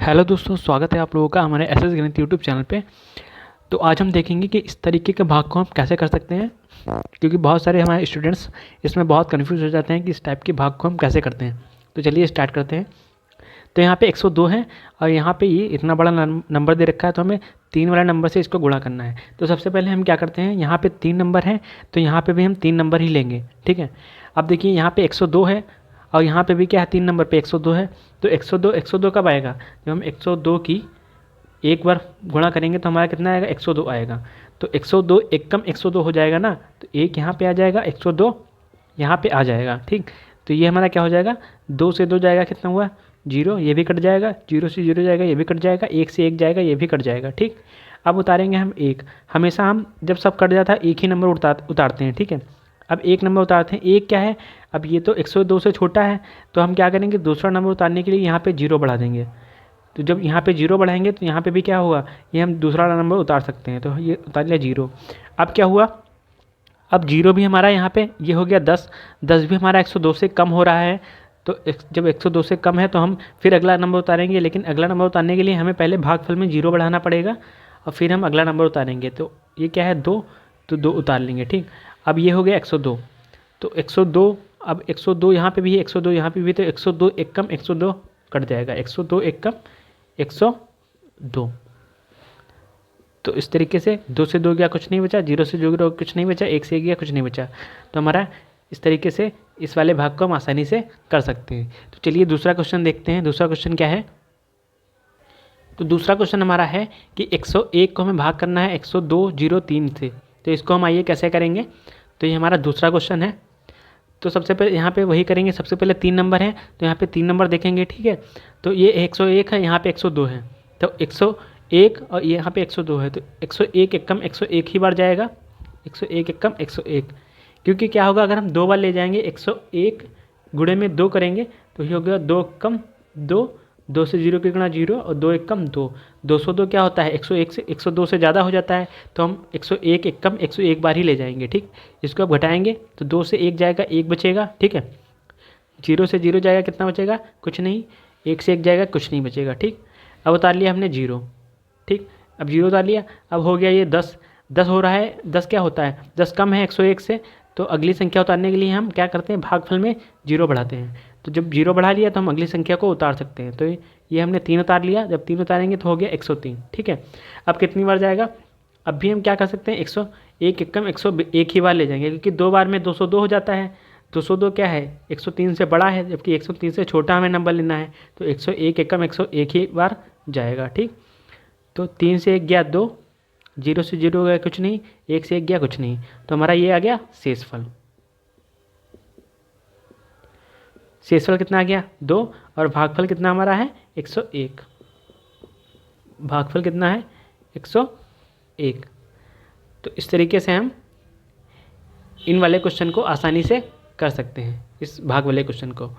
Hello दोस्तों, स्वागत है आप लोगों का हमारे एस एस गणित यूट्यूब चैनल पे। तो आज हम देखेंगे कि इस तरीके के भाग को हम कैसे कर सकते हैं, क्योंकि बहुत सारे हमारे स्टूडेंट्स इसमें बहुत कन्फ्यूज़ हो जाते हैं कि इस टाइप के भाग को हम कैसे करते हैं। तो चलिए स्टार्ट करते हैं। तो यहाँ पे 102 है और यहाँ पे ये इतना बड़ा नंबर दे रखा है, तो हमें 3 वाला नंबर से इसको गुणा करना है। तो सबसे पहले हम क्या करते हैं, यहाँ पे 3 नंबर है तो यहाँ पे भी हम 3 नंबर ही लेंगे, ठीक है। अब देखिए यहाँ पे 102 है और यहाँ पे भी क्या है, 3 नंबर पे 102 है। तो 102 कब आएगा, जब हम 102 की एक बार गुणा करेंगे तो हमारा कितना आएगा, 102 आएगा। तो 102 एक कम 102 हो जाएगा ना, तो एक यहाँ पे आ जाएगा, 102 यहाँ पे आ जाएगा, ठीक। तो ये हमारा क्या हो जाएगा, 2 से 2 जाएगा, कितना हुआ, 0, ये भी कट जाएगा, 0 से 0 जाएगा, ये भी कट जाएगा, 1 से 1 जाएगा, ये भी कट जाएगा, ठीक। अब उतारेंगे हम 1। हमेशा हम जब सब कट जाता है एक ही नंबर उतारते हैं, ठीक है। अब एक नंबर उतारते हैं, एक क्या है, अब ये तो 102 से छोटा है, तो हम क्या करेंगे, दूसरा नंबर उतारने के लिए यहाँ पे 0 बढ़ा देंगे। तो जब यहाँ पे 0 बढ़ाएंगे तो यहाँ पे भी क्या होगा, ये हम दूसरा नंबर उतार सकते हैं, तो ये उतार लिया 0। अब क्या हुआ, अब 0 भी हमारा यहाँ पे ये हो गया 10। 10 भी हमारा 102 से कम हो रहा है, तो जब 102 से कम है तो हम फिर अगला नंबर उतारेंगे, लेकिन अगला नंबर उतारने के लिए हमें पहले भागफल में 0 बढ़ाना पड़ेगा और फिर हम अगला नंबर उतारेंगे। तो ये क्या है, 2, तो 2 उतार लेंगे, ठीक। अब ये हो गया 102। तो 102, अब 102 यहाँ पे भी है, 102 यहाँ पे भी, तो 102 एक कम 102 कट जाएगा, 102 एक कम 102। तो इस तरीके से 2 से 2 गया, कुछ नहीं बचा, 0 से 0 कुछ नहीं बचा, 1 से 1 गया, कुछ नहीं बचा। तो हमारा इस तरीके से इस वाले भाग को हम आसानी से कर सकते हैं। तो चलिए दूसरा क्वेश्चन देखते हैं। दूसरा क्वेश्चन क्या है, तो दूसरा क्वेश्चन हमारा है कि 101 को हमें भाग करना है 10203 से। तो इसको हम आइए कैसे करेंगे। तो ये हमारा दूसरा क्वेश्चन है। तो सबसे पहले यहाँ पे वही करेंगे, सबसे पहले 3 नंबर हैं तो यहाँ पे 3 नंबर देखेंगे, ठीक है। तो ये 101 है, यहाँ पे 102 है, तो 101 और ये यहाँ पे 102 है, तो 101 एक कम 101 ही बार जाएगा, 101 एक कम 101। क्योंकि क्या होगा, अगर हम 2 बार ले जाएंगे, 101 गुणे में 2 करेंगे तो ये हो गया 2 कम 2, 2 से 0 की गुणा 0 और 2 एक कम 2। 202 क्या होता है, 101 से 102 से ज़्यादा हो जाता है, तो हम 101 एक कम 101 बार ही ले जाएंगे, ठीक। इसको अब घटाएंगे तो 2 से 1 जाएगा, 1 बचेगा, ठीक है। 0 से 0 जाएगा, कितना बचेगा, कुछ नहीं। 1 से 1 जाएगा, कुछ नहीं बचेगा, ठीक। अब उतार लिया हमने 0, ठीक। अब 0 उतार लिया, अब हो गया ये 10। 10 हो रहा है, 10 क्या होता है, 10 कम है 101 से, तो अगली संख्या उतारने के लिए हम क्या करते हैं, भागफल में 0 बढ़ाते हैं। तो जब 0 बढ़ा लिया तो हम अगली संख्या को उतार सकते हैं। तो ये हमने 3 उतार लिया, जब 3 उतारेंगे तो हो गया 103, ठीक है। अब कितनी बार जाएगा, अब भी हम क्या कर सकते हैं, 101 एक कम 101 ही बार ले जाएंगे, क्योंकि 2 बार में 202 हो जाता है। 202 क्या है, 103 से बड़ा है, जबकि 103 से छोटा हमें नंबर लेना है, तो 101 एक कम 101 ही बार जाएगा, ठीक। तो 3 से 1 गया 2, 0 से 0 गया कुछ नहीं, 1 से 1 गया कुछ नहीं, तो हमारा ये आ गया शेषफल। शेषफल कितना आ गया, 2, और भागफल कितना हमारा है 101। भागफल कितना है 101। तो इस तरीके से हम इन वाले क्वेश्चन को आसानी से कर सकते हैं, इस भाग वाले क्वेश्चन को।